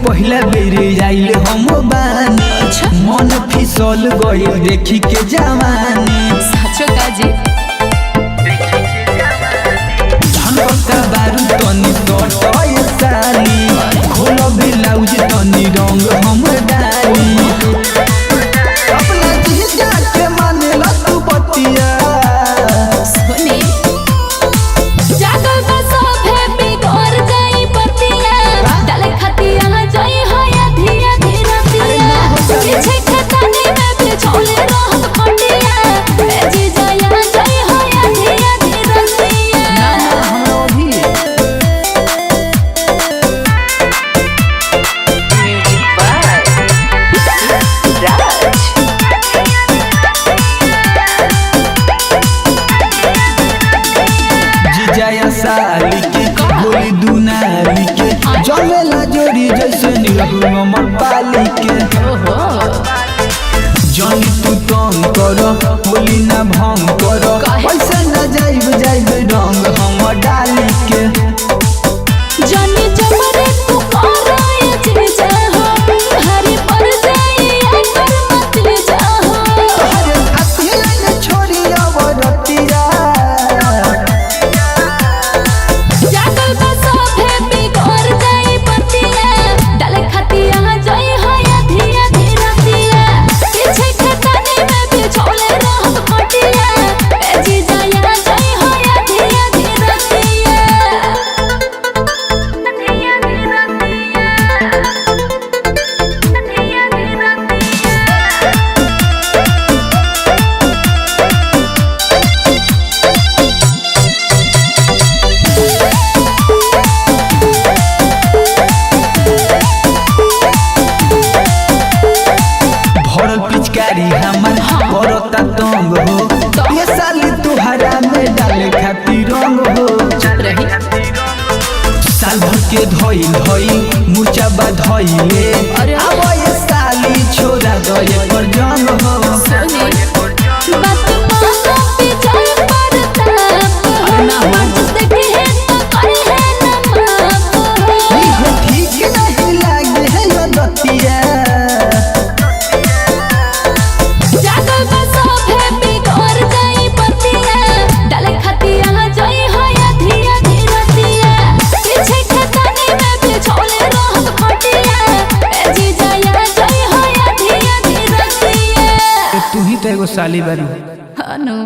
पहिला बेर आइल हम बानी मन फिसल गइल देखी के जवानी साचो काजी झलकता बारू तनी सटय साली खोल ब्लाउज तनी रंग हम डाली अपना जीजा के मानेला तू बतिया सुनी जागल का सब है बिगड़ जाई पतिया डाले खतिया जाई होया धीरे धीरे दिया पीछे खतने में भी छोले रहत खटिया ए जी जाया जाई होया धीरे धीरे दिया हमरो भी म्यूजिक बाय राज जीजा साली के गोली दुनाली के जमेला जोड़ी जैसे निरहु हमर पाली के ओहो जनी तू तंग कर होली ना भंग कर पैसा ना जाइब रंग हम डाली के जानी जमरे तू कराए जी चाहो हरी पर जाई कर मत जाहो अरे अकेले ने छोड़ी अवरतिया जागल का सब है बिगड़ जाई पतिया डाले खतिया जाई होया धीरे धीरे दिया पीछे खतने में भी छोले रहत खटिया ए जी जाया जाई होया धीरे धीरे दिया भरल पिचकारी हमर करता तंग हो ये साली तुहरा में डाले खातिर रंग हो रही साल भर के धइल मुर्चा बा धइले अरे। अब ये साली छोड़ा गए पर जंग हो सुनी बात मानो पिछाई पड़ता ना हो। आज देखे है तो करे है ना इहो ठीक नहीं लागे है यो दतिया जागल का सब है बिगड़ जाई पतिया डाले खतिया जाई होया धीरे धीरे दिया पीछे खतने में भी छोले रहत खटिया ए जी जाया जाई होया धीरे धीरे दिया तू ही तो एगो साली बारू हनु